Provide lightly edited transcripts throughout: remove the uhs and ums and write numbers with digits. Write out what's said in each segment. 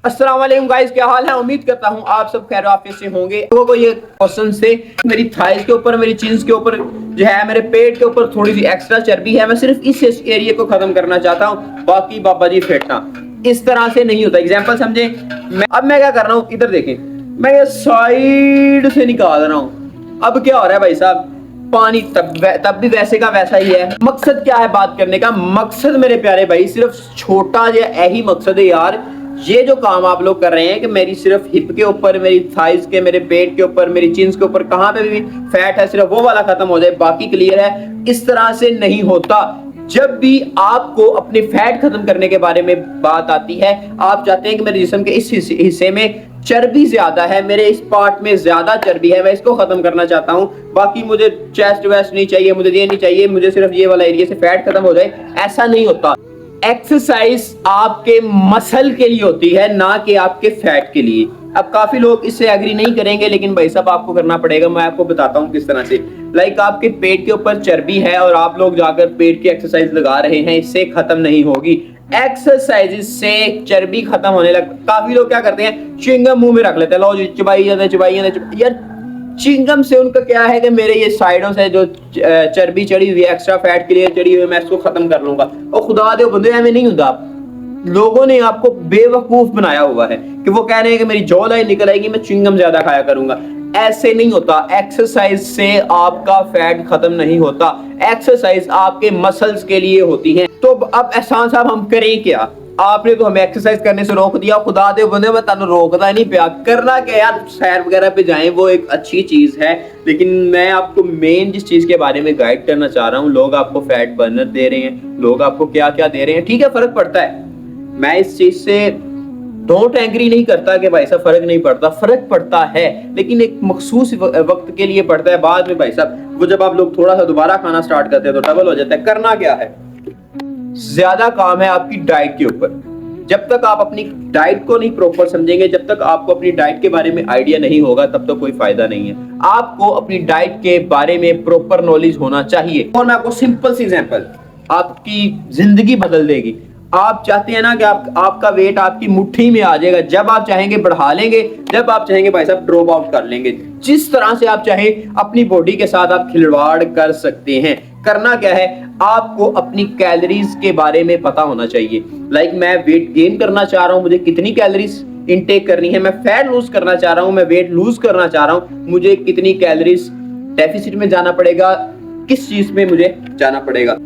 अस्सलाम वालेकुम गाइस, क्या हाल है। उम्मीद करता हूँ आप सब खैर आफियत से होंगे। लोगों को ये क्वेश्चन से मेरी थाइस के ऊपर, मेरी चिन्स के ऊपर जो है, मेरे पेट के ऊपर थोड़ी सी एक्स्ट्रा चर्बी है, मैं सिर्फ इस एरिया को खत्म करना चाहता हूँ, बाकी बाबा जी फेंटना। इस तरह से नहीं होता। एग्जाम्पल समझे। अब मैं क्या कर रहा हूँ, इधर देखें, मैं ये साइड से निकाल रहा हूँ। अब क्या हो रहा है भाई साहब, पानी तब भी वैसे का वैसा ही है। मकसद क्या है बात करने का? मकसद मेरे प्यारे भाई सिर्फ छोटा यही मकसद है यार। ये जो काम आप लोग कर रहे हैं कि मेरी सिर्फ हिप के ऊपर, मेरी थाइस के, मेरे पेट के ऊपर, मेरी चिन्स के ऊपर कहां पे भी फैट है, सिर्फ वो वाला खत्म हो जाए, बाकी क्लियर है। इस तरह से नहीं होता। जब भी आपको अपने फैट खत्म करने के बारे में बात आती है, आप चाहते हैं कि मेरे जिस्म के इस हिस्से में चर्बी ज्यादा है, मेरे इस पार्ट में ज्यादा चर्बी है, मैं इसको खत्म करना चाहता हूं, बाकी मुझे चेस्ट वेस्ट नहीं चाहिए, मुझे ये नहीं चाहिए, मुझे सिर्फ ये वाला एरिया से फैट खत्म हो जाए। ऐसा नहीं होता। एक्सरसाइज आपके मसल के लिए होती है, ना कि आपके फैट के लिए। अब काफी लोग इससे एग्री नहीं करेंगे, लेकिन भाई साहब आपको करना पड़ेगा। मैं आपको बताता हूँ किस तरह से। लाइक आपके पेट के ऊपर चर्बी है और आप लोग जाकर पेट की एक्सरसाइज लगा रहे हैं, इससे खत्म नहीं होगी। एक्सरसाइज से चर्बी खत्म होने लग। काफी लोग क्या करते हैं, च्युइंगम मुंह में रख लेते हैं, लो जी चबाई जाते यार। चिंगम से उनका क्या है कि मेरे ये साइडों से जो चर्बी चढ़ी हुई है, एक्स्ट्रा फैट के लिए चढ़ी हुई है, मैं इसको खत्म कर लूंगा। और खुदा दे बंदे, ऐसे नहीं होता। लोगों ने आपको बेवकूफ बनाया हुआ है कि वो कह रहे हैं कि मेरी जॉ लाइन निकल आएगी, मैं चिंगम ज्यादा खाया करूंगा। ऐसे नहीं होता। एक्सरसाइज से आपका फैट खत्म नहीं होता। एक्सरसाइज आपके मसल्स के लिए होती है। तो अब एहसान साहब हम करें क्या? आपने तो हमें एक्सरसाइज करने से रोक दिया। खुदा दे बंदे, मैं तनु रोकता नहीं पिया। करना क्या यार, सैर वगैरह पे जाएं, वो एक अच्छी चीज है। लेकिन मैं आपको मेन जिस चीज के बारे में गाइड करना चाह रहा हूँ, लोग आपको फैट बर्नर दे रहे हैं, लोग आपको क्या क्या दे रहे हैं। ठीक है, फर्क पड़ता है। मैं इस चीज से डोंट एग्री नहीं करता कि भाई साहब फर्क नहीं पड़ता। फर्क पड़ता है, लेकिन एक मखसूस वक्त के लिए पड़ता है। बाद में भाई साहब वो जब आप लोग थोड़ा सा दोबारा खाना स्टार्ट करते हैं तो डबल हो जाता है। करना क्या है, ज्यादा काम है आपकी डाइट के ऊपर। जब तक आप अपनी डाइट को नहीं प्रॉपर समझेंगे, जब तक आपको अपनी डाइट के बारे में आइडिया नहीं होगा, तब तक कोई फायदा नहीं है। आपको अपनी डाइट के बारे में प्रॉपर नॉलेज होना चाहिए। और मैं आपको सिंपल सी एग्जांपल, आपकी जिंदगी बदल देगी। आप चाहते हैं ना कि आपका वेट आपकी मुट्ठी में आ जाएगा। जब आप चाहेंगे बढ़ा लेंगे, जब आप चाहेंगे भाई साहब ड्रॉप आउट कर लेंगे। जिस तरह से आप चाहें अपनी बॉडी के साथ आप खिलवाड़ कर सकते हैं। करना क्या है, आपको अपनी कैलोरीज के बारे में पता होना चाहिए। लाइक मैं वेट गेन करना चाह रहा हूं, मुझे कितनी कैलोरीज इनटेक करनी है। मैं फैट लूज करना चाह रहा हूं, मैं वेट लूज करना चाह रहा हूं, मुझे कितनी कैलोरीज डेफिसिट में जाना पड़ेगा, किस चीज में मुझे जाना पड़ेगा।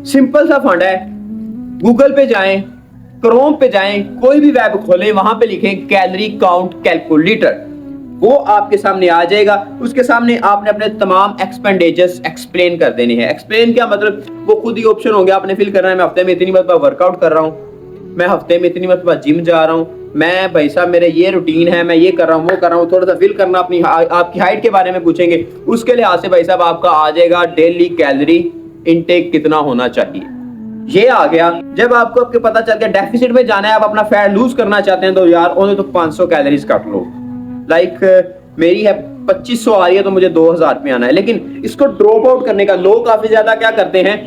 सिंपल सा फंडा है। गूगल पे जाएं, क्रोम पे जाएं, कोई भी वेब खोलें, वहां पे लिखें कैलोरी काउंट कैलकुलेटर, वो आपके सामने आ जाएगा। उसके सामने आपने अपने तमाम एक्सपेंडिचर्स एक्सप्लेन कर देने हैं। एक्सप्लेन क्या मतलब, वो खुद ही ऑप्शन हो गया, आपने फिल करना है। मैं हफ्ते में इतनी मरतबा वर्कआउट कर रहा हूँ, मैं हफ्ते में इतनी मरतबा जिम जा रहा हूँ, मैं भाई साहब मेरे ये रूटीन है, मैं ये कर रहा हूँ, वो कर रहा हूँ। थोड़ा सा फिल करना, अपनी आपकी हाइट के बारे में पूछेंगे, उसके लिहाज से भाई साहब आपका आ जाएगा डेली कैलोरी इनटेक कितना होना चाहिए। ये आ गया। जब आपको आपके पता चल गया डेफिसिट में जाना है, आप अपना फैट लूज करना चाहते हैं, तो यार उन्हें तो 500 कैलोरीज काट लो। लाइक मेरी है 2500 आ रही है, तो मुझे 2000 में आना है। लेकिन इसको ड्रॉप आउट करने का लोग काफी ज्यादा क्या करते हैं,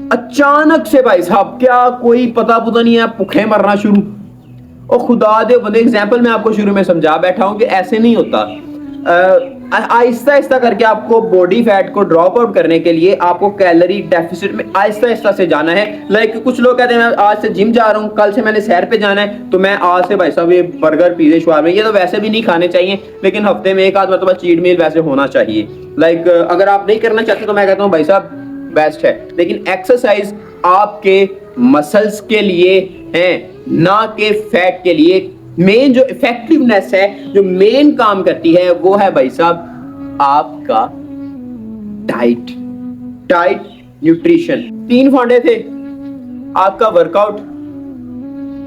अचानक से भाई साहब क्या कोई पता नहीं है, भूखे मरना शुरू। और खुदा दे बंदे, एग्जाम्पल मैं आपको शुरू में समझा बैठा हूं कि ऐसे नहीं होता। आहिस्ता आहिस्ता करके आपको बॉडी फैट को ड्रॉप आउट करने के लिए आपको कैलोरी डेफिसिट में आहिस्ता आहिस्ता से जाना है। लाइक कुछ लोग कहते हैं मैं आज से जिम जा रहा हूँ, कल से मैंने सैर पे जाना है, तो मैं आज से भाई साहब ये बर्गर पिज़्ज़ा शवारमे ये तो वैसे भी नहीं खाने चाहिए, लेकिन हफ्ते में एक आध मरतबा चीट मील वैसे होना चाहिए। लाइक अगर आप नहीं करना चाहते तो मैं कहता हूँ भाई साहब बेस्ट है। लेकिन एक्सरसाइज आपके मसल्स के लिए है, ना के फैट के लिए। मेन जो इफेक्टिवनेस है, जो मेन काम करती है, वो है भाई साहब आपका डाइट। डाइट, न्यूट्रिशन, 3 फंडे थे। आपका वर्कआउट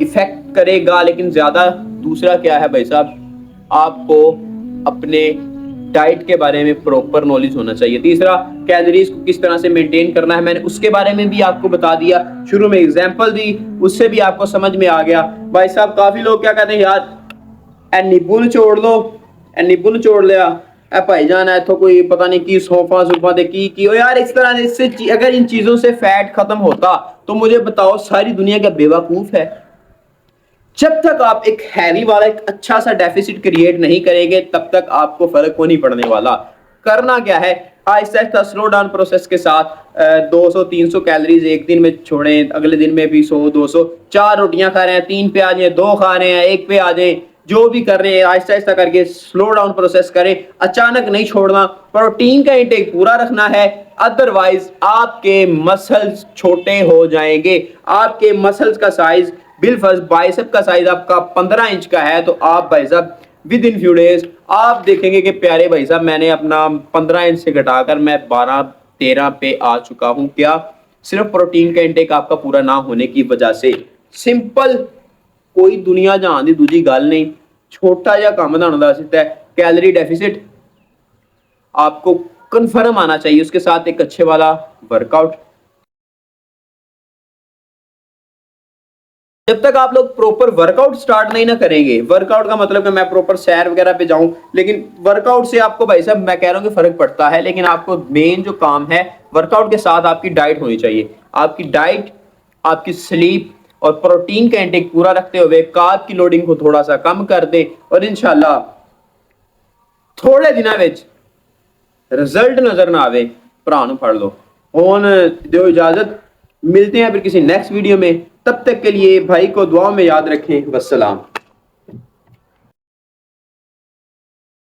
इफेक्ट करेगा, लेकिन ज्यादा दूसरा क्या है भाई साहब, आपको अपने डाइट के बारे में प्रॉपर नॉलेज होना चाहिए। तीसरा, कैलोरीज को किस तरह से मेंटेन करना है, मैंने उसके बारे में भी आपको बता दिया। शुरू में एग्जांपल दी, उससे भी आपको समझ में आ गया। भाई साहब काफी लोग क्या कहते हैं, यार नींबू निचोड़ लो, नींबू निचोड़ लिया, भाईजान है तो कोई पता नहीं की सोफा सूफा दे की हो। यार इस तरह इससे अगर इन चीजों से फैट खत्म होता तो मुझे बताओ सारी दुनिया क्या बेवकूफ है? जब तक आप एक हैवी वाला एक अच्छा सा डेफिसिट क्रिएट नहीं करेंगे तब तक आपको फर्क को नहीं पड़ने वाला। करना क्या है, Aahista Aahista slow down process के साथ 200-300 कैलोरीज एक दिन में छोड़ें, अगले दिन में भी 100-200, 4 रोटियां खा रहे हैं 3 पे आ जाए, 2 खा रहे हैं 1 पे आ जाए, जो भी कर रहे हैं आहिस्ता आहिस्ता करके स्लो डाउन प्रोसेस करें। अचानक नहीं छोड़ना, प्रोटीन का इंटेक पूरा रखना है, अदरवाइज आपके मसल्स छोटे हो जाएंगे। आपके मसल्स का साइज बिलफर्ज बाइसेप का साइज आपका 15 इंच का है, तो आप भाई साहब विद इन फ्यू डेज आप देखेंगे कि प्यारे भाई साहब मैंने अपना 15 इंच से घटाकर मैं 12-13 पे आ चुका हूं। क्या? सिर्फ प्रोटीन का इंटेक आपका पूरा ना होने की वजह से। सिंपल, कोई दुनिया जहां दी दूजी गल नहीं, छोटा जिहा काम तुहानूं दस दित्ता है, कैलोरी डेफिसिट आपको कन्फर्म आना चाहिए, उसके साथ एक अच्छे वाला वर्कआउट। जब तक आप लोग प्रॉपर वर्कआउट स्टार्ट नहीं ना करेंगे, वर्कआउट का मतलब कि मैं प्रॉपर सैर वगैरह पे जाऊं, लेकिन वर्कआउट से आपको भाई साहब मैं कह रहा हूं कि फर्क पड़ता है, लेकिन आपको मेन जो काम है वर्कआउट के साथ आपकी डाइट होनी चाहिए। आपकी डाइट, आपकी स्लीप और प्रोटीन का इंटेक पूरा रखते हुए कार्ब की लोडिंग को थोड़ा सा कम कर दे और इंशाल्लाह थोड़े दिनों में रिजल्ट नजर ना आवे, भरा नूं फड़ लो। हुण दो इजाजत, मिलते हैं फिर किसी नेक्स्ट वीडियो में, तब तक के लिए भाई को दुआ में याद रखें। वस्सलाम।